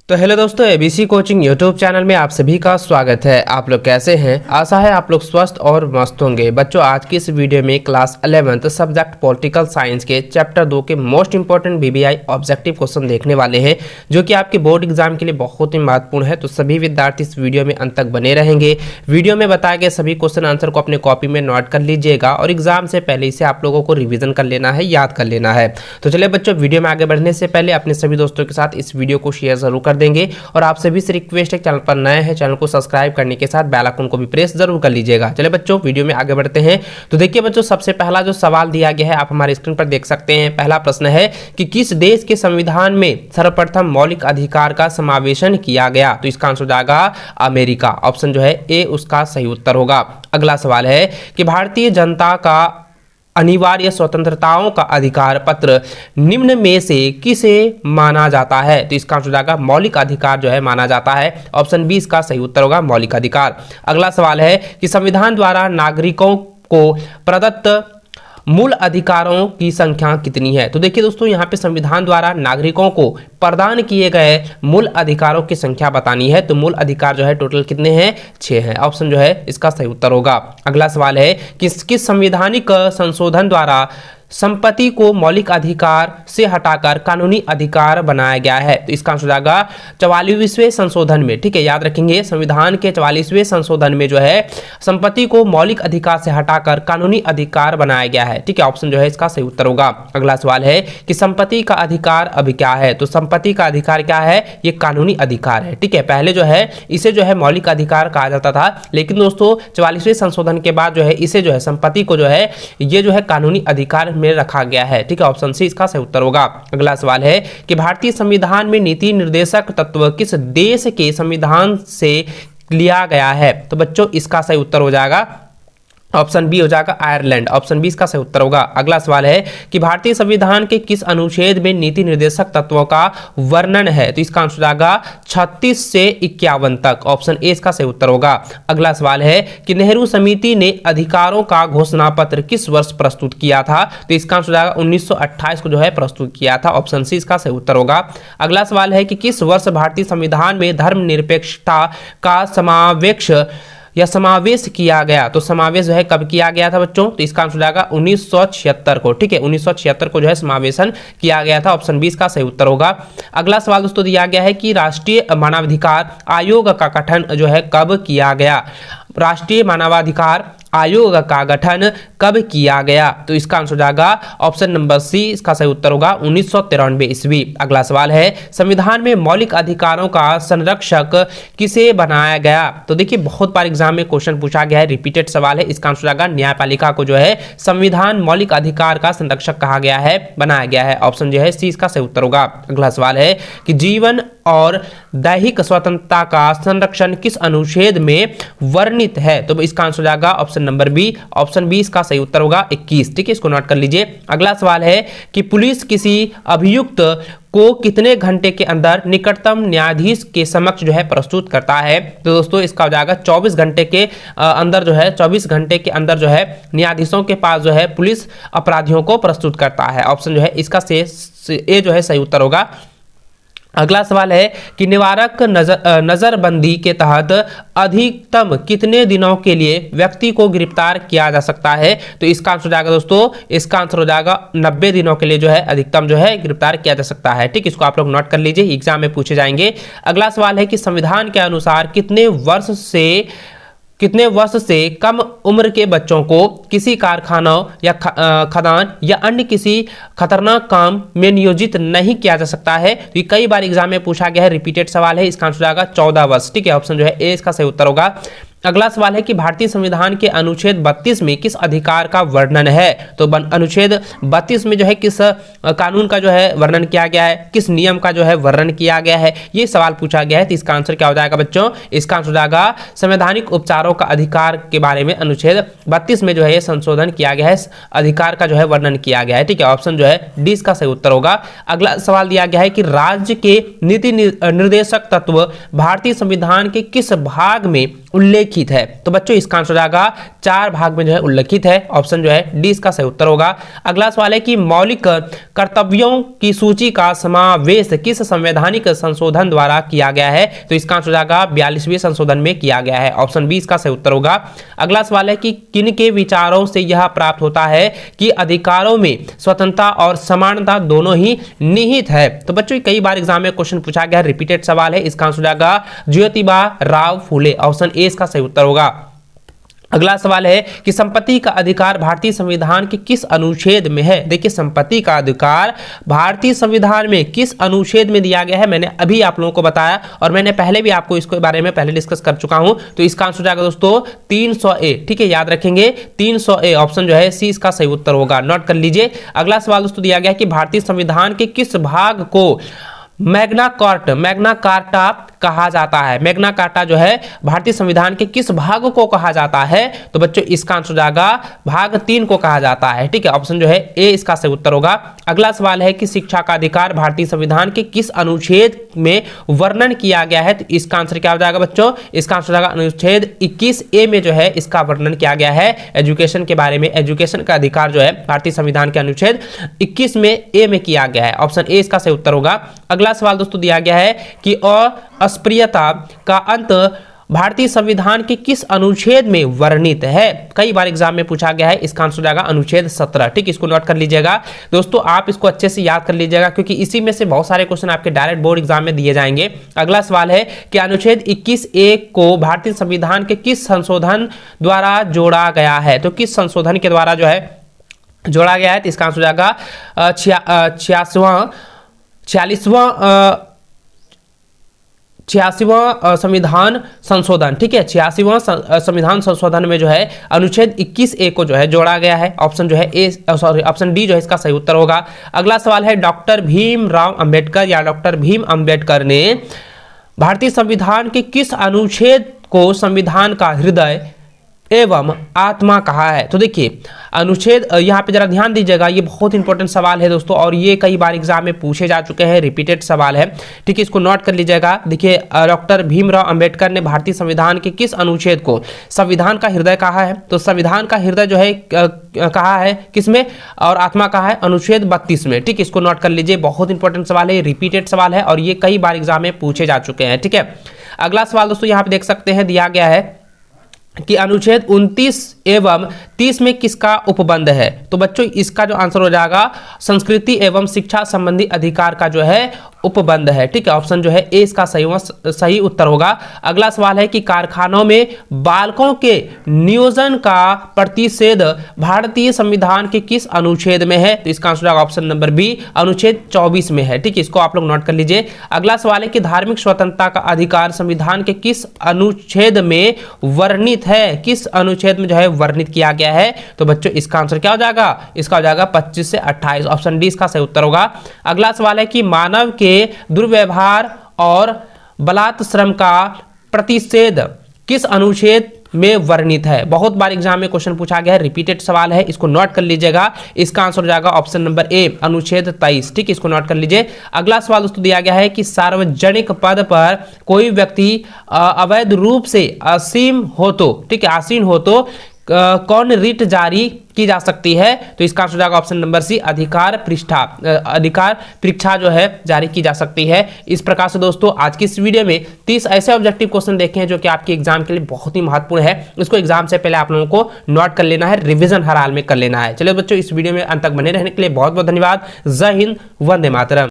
तो हेलो दोस्तों, ABC coaching YouTube channel में आप सभी का स्वागत है। आप लोग कैसे हैं? आशा है आप लोग स्वस्थ और मस्त होंगे। बच्चों, आज की इस वीडियो में class 11th subject political science के चैप्टर 2 के most important BBI objective question देखने वाले हैं, जो कि आपके बोर्ड एग्जाम के लिए बहुत ही महत्वपूर्ण है। तो सभी विद्यार्थी इस वीडियो में अंत तक बने रहेंगे। वीडियो में बताए गए सभी क्वेश्चन आंसर को अपने कॉपी में नोट कर लीजिएगा और एग्जाम से पहले इसे आप लोगों को रिविजन कर लेना है, याद कर लेना है। तो चलिए बच्चों, वीडियो में आगे बढ़ने से पहले अपने सभी दोस्तों के साथ इस वीडियो को शेयर जरूर कर देंगे और आप सभी से रिक्वेस्ट है, चैनल पर नए हैं चैनल को सब्सक्राइब करने के साथ बेल आइकन को भी प्रेस जरूर कर लीजिएगा। चलिए बच्चों, वीडियो में आगे बढ़ते हैं। तो देखिए बच्चों, सबसे पहला जो सवाल दिया गया है आप हमारे स्क्रीन पर देख सकते हैं। पहला प्रश्न है कि किस देश के संविधान में सर्वप्रथम मौलिक अधिकार का समावेशन किया गया? तो इसका आंसर हो जाएगा अमेरिका। ऑप्शन जो है ए उसका सही उत्तर होगा। अगला सवाल है कि भारतीय जनता का अनिवार्य स्वतंत्रताओं का अधिकार पत्र निम्न में से किसे माना जाता है? तो इसका आंसर हो जाएगा मौलिक अधिकार जो है माना जाता है। ऑप्शन बी इसका सही उत्तर होगा, मौलिक अधिकार। अगला सवाल है कि संविधान द्वारा नागरिकों को प्रदत्त मूल अधिकारों की संख्या कितनी है? तो देखिए दोस्तों, यहाँ पे संविधान द्वारा नागरिकों को प्रदान किए गए मूल अधिकारों की संख्या बतानी है। तो मूल अधिकार जो है टोटल कितने हैं? 6 हैं। ऑप्शन जो है इसका सही उत्तर होगा। अगला सवाल है कि किस संवैधानिक संशोधन द्वारा संपत्ति को मौलिक अधिकार से हटाकर कानूनी अधिकार बनाया गया है? तो इसका आंसर हो जाएगा 44वें संशोधन में। ठीक है, याद रखेंगे, संविधान के 44वें संशोधन में जो है संपत्ति को मौलिक अधिकार से हटाकर कानूनी अधिकार बनाया गया है। ठीक है, ऑप्शन जो है इसका सही उत्तर होगा। अगला सवाल है कि संपत्ति का अधिकार अभी क्या है? तो संपत्ति का अधिकार क्या है? ये कानूनी अधिकार है। ठीक है, पहले जो है इसे जो है मौलिक अधिकार कहा जाता था, लेकिन दोस्तों 44वें संशोधन के बाद जो है इसे जो है संपत्ति को जो है ये जो है कानूनी अधिकार में रखा गया है। ठीक है, ऑप्शन सी इसका सही उत्तर होगा। अगला सवाल है कि भारतीय संविधान में नीति निर्देशक तत्व किस देश के संविधान से लिया गया है? तो बच्चों इसका सही उत्तर हो जाएगा ऑप्शन बी हो जाएगा आयरलैंड। ऑप्शन बी इसका सही उत्तर होगा। अगला सवाल है कि भारतीय संविधान के किस अनुच्छेद में नीति निर्देशक तत्वों का वर्णन है? तो इसका आंसर हो जाएगा 36 से 51 तक। ऑप्शन ए इसका सही उत्तर होगा। अगला सवाल है कि नेहरू समिति ने अधिकारों का घोषणा पत्र किस वर्ष प्रस्तुत किया था? तो इसका आंसर हो जाएगा 1928 को जो है प्रस्तुत किया था। ऑप्शन सी इसका सही उत्तर होगा। अगला सवाल है कि किस वर्ष भारतीय संविधान में धर्मनिरपेक्षता का समावेश किया गया? तो समावेश जो है कब किया गया था बच्चों? तो इसका आंसर हो जाएगा 1976 को। ठीक है, 1976 को जो है समावेशन किया गया था। ऑप्शन 20 का सही उत्तर होगा। अगला सवाल दोस्तों दिया गया है कि राष्ट्रीय मानवाधिकार आयोग का गठन जो है कब किया गया? राष्ट्रीय मानवाधिकार आयोग का गठन कब किया गया? तो इसका आंसर हो जाएगा ऑप्शन नंबर सी इसका सही उत्तर होगा 1993 ईस्वी। अगला सवाल है संविधान में मौलिक अधिकारों का संरक्षक किसे बनाया गया? तो देखिए बहुत बार एग्जाम में क्वेश्चन पूछा गया है, रिपीटेड सवाल है। इसका आंसर हो जाएगा न्यायपालिका को जो है संविधान मौलिक अधिकार का संरक्षक कहा गया है, बनाया गया है। ऑप्शन जो है सी इसका सही उत्तर होगा। अगला सवाल है कि जीवन और दैहिक स्वतंत्रता का संरक्षण किस अनुच्छेद में वर्णित है? तो इसका आंसर हो जाएगा option number B. Option B इसका सही उत्तर होगा 21। ठीक है, इसको नोट कर लीजिए। अगला सवाल है कि पुलिस किसी अभियुक्त को कितने घंटे के अंदर निकटतम न्यायाधीश के समक्ष जो है प्रस्तुत करता है? तो दोस्तों इसका हो जाएगा 24 घंटे के अंदर जो है 24 घंटे के अंदर जो है न्यायाधीशों के पास जो है पुलिस अपराधियों को प्रस्तुत करता है। ऑप्शन जो है इसका ए जो है सही उत्तर होगा। अगला सवाल है कि निवारक नजरबंदी के तहत अधिकतम कितने दिनों के लिए व्यक्ति को गिरफ्तार किया जा सकता है? तो इसका आंसर हो जाएगा दोस्तों, इसका आंसर हो जाएगा 90 दिनों के लिए जो है अधिकतम जो है गिरफ्तार किया जा सकता है। ठीक, इसको आप लोग नोट कर लीजिए, एग्जाम में पूछे जाएंगे। अगला सवाल है कि संविधान के अनुसार कितने वर्ष से कम उम्र के बच्चों को किसी कारखानों या खदान या अन्य किसी खतरनाक काम में नियोजित नहीं किया जा सकता है? तो ये कई बार एग्जाम में पूछा गया है, रिपीटेड सवाल है। इसका आंसर हो जाएगा 14 वर्ष। ठीक है, ऑप्शन जो है ए इसका सही उत्तर होगा। अगला सवाल है कि भारतीय संविधान के अनुच्छेद 32 में किस अधिकार का वर्णन है? तो अनुच्छेद 32 में जो है किस कानून का जो है वर्णन किया गया है, किस नियम का जो है वर्णन किया गया है, ये सवाल पूछा गया है। तो इसका आंसर क्या हो जाएगा बच्चों? इसका आंसर हो जाएगा संवैधानिक उपचारों का अधिकार के बारे में अनुच्छेद 32 में जो है ये संशोधन किया गया है, अधिकार का जो है वर्णन किया गया है। ठीक है, ऑप्शन जो है डी इसका सही उत्तर होगा। अगला सवाल दिया गया है कि राज्य के नीति निर्देशक तत्व भारतीय संविधान के किस भाग में उल्लेखित है। तो बच्चों इसका आंसर हो जाएगा 4 भाग में जो है उल्लेखित है, ऑप्शन जो है डी इसका सही उत्तर होगा। अगला सवाल है कि मौलिक कर्तव्यों की सूची का समावेश किस संवैधानिक संशोधन द्वारा किया गया है? तो इसका आंसर हो जाएगा 42वें संशोधन में किया गया है, ऑप्शन बी इसका सही उत्तर होगा। अगला सवाल है कि किन के विचारों से यह प्राप्त होता है कि अधिकारों में स्वतंत्रता और समानता दोनों ही निहित है? तो बच्चों कई बार एग्जाम में क्वेश्चन पूछा गया, रिपीटेड सवाल है, इसका आंसर हो जाएगा ज्योतिबा राव फूले, ऑप्शन ए इसका सही उत्तर होगा। अगला सवाल है कि संपत्ति का अधिकार भारतीय संविधान के किस अनुच्छेद में है? देखिए संपत्ति का अधिकार भारतीय संविधान में किस अनुच्छेद में दिया गया है, मैंने अभी आप लोगों को बताया और मैंने पहले भी आपको इसके बारे में पहले डिस्कस कर चुका हूं। तो इसका आंसर हो जाएगा दोस्तों 300A, ठीक है, याद रखेंगे 300A, ऑप्शन जो है सी इसका सही उत्तर होगा, नोट कर लीजिए। अगला सवाल दोस्तों दिया गया कि भारतीय संविधान के किस भाग को मैग्ना कार्टा कहा जाता है? मैग्ना कार्टा जो है भारतीय संविधान के किस भाग को कहा जाता है? तो बच्चों इसका आंसर हो जाएगा भाग 3 को कहा जाता है, ठीक है, ऑप्शन जो है ए इसका सही उत्तर होगा। अगला सवाल है कि शिक्षा का अधिकार भारतीय संविधान के किस अनुच्छेद में वर्णन किया गया है? तो इसका आंसर क्या हो जाएगा बच्चों? इसका आंसर हो जाएगा अनुच्छेद 21A में जो है इसका वर्णन किया गया है। एजुकेशन के बारे में, एजुकेशन का अधिकार जो है भारतीय संविधान के अनुच्छेद 21 में ए में किया गया है, ऑप्शन ए इसका सही उत्तर होगा। अगला सवाल दोस्तों दिया गया है कि अस्पृश्यता का अंत भारतीय संविधान के किस अनुच्छेद में वर्णित है? कई बार एग्जाम में पूछा गया है, इसका आंसर हो जाएगा अनुच्छेद 17, ठीक, इसको नोट कर लीजिएगा दोस्तों, आप इसको अच्छे से याद कर लीजिएगा क्योंकि इसी में से बहुत सारे क्वेश्चन आपके डायरेक्ट बोर्ड एग्जाम में दिए जाएंगे। अगला सवाल है कि अनुच्छेद 21A को भारतीय संविधान के किस संशोधन द्वारा जोड़ा गया है? तो किस संशोधन के द्वारा जो है जोड़ा गया है? तो इसका आंसर हो जाएगा 86वां संविधान संशोधन, ठीक है, 86वां संविधान संशोधन में जो है अनुच्छेद 21A को जो है जोड़ा गया है, ऑप्शन जो है ए, सॉरी, ऑप्शन डी जो है इसका सही उत्तर होगा। अगला सवाल है डॉक्टर भीमराव अंबेडकर या डॉक्टर भीम अंबेडकर ने भारतीय संविधान के किस अनुच्छेद को संविधान का हृदय एवं आत्मा कहा है? तो देखिए अनुच्छेद, यहाँ पे जरा ध्यान दीजिएगा, ये बहुत इंपॉर्टेंट सवाल है दोस्तों और ये कई बार एग्जाम में पूछे जा चुके हैं, रिपीटेड सवाल है, ठीक है, इसको नोट कर लीजिएगा। देखिए डॉक्टर भीमराव अंबेडकर ने भारतीय संविधान के किस अनुच्छेद को संविधान का हृदय कहा है? तो संविधान का हृदय जो है कहा है किसमें और आत्मा कहा है? अनुच्छेद 32 में, ठीक, इसको नोट कर लीजिए, बहुत इंपॉर्टेंट सवाल है, रिपीटेड सवाल है और ये कई बार एग्जाम में पूछे जा चुके हैं, ठीक है। अगला सवाल दोस्तों यहाँ पे देख सकते हैं, दिया गया है कि अनुच्छेद 29 एवं 30 में किसका उपबंध है? तो बच्चों इसका जो आंसर हो जाएगा संस्कृति एवं शिक्षा संबंधी अधिकार का जो है उपबंध है, ठीक है, ऑप्शन जो है ए इसका सही उत्तर होगा। अगला सवाल है कि कारखानों में बालकों के नियोजन का प्रतिषेध भारतीय संविधान के किस अनुच्छेद में है? तो इसका आंसर ऑप्शन नंबर बी अनुच्छेद 24 में है, ठीक है, इसको आप लोग नोट कर लीजिए। अगला सवाल है कि धार्मिक स्वतंत्रता का अधिकार संविधान के किस अनुच्छेद में वर्णित है? किस अनुच्छेद में जो है वर्णित किया गया है? तो बच्चों इसका आंसर क्या हो जाएगा? इसका हो जाएगा 25 से 28, ऑप्शन डी इसका सही उत्तर होगा। अगला सवाल है कि मानव के दुर्व्यवहार और बलात्कार श्रम का प्रतिषेध किस अनुच्छेद में वर्णित है? बहुत बार एग्जाम में क्वेश्चन पूछा गया है, रिपीटेड सवाल है, इसको नोट कर लीजिएगा, इसका आंसर हो जाएगा ऑप्शन नंबर ए अनुच्छेद 23, ठीक, इसको नोट कर लीजिए। अगला सवाल दोस्तों दिया गया है कि सार्वजनिक पद पर कोई व्यक्ति अवैध रूप से आसीन हो तो, ठीक है, आसीन हो तो कौन रिट जारी की जा सकती है? तो इसका आंसर हो जाएगा ऑप्शन नंबर सी अधिकार परीक्षा जो है जारी की जा सकती है। इस प्रकार से दोस्तों आज की इस वीडियो में 30 ऐसे ऑब्जेक्टिव क्वेश्चन देखे हैं जो कि आपके एग्जाम के लिए बहुत ही महत्वपूर्ण है, इसको एग्जाम से पहले आप लोगों को नोट कर लेना है, रिविजन हर हाल में कर लेना है। चलिए बच्चों इस वीडियो में अंत तक बने रहने के लिए बहुत बहुत धन्यवाद। जय हिंद, वंदे मातरम।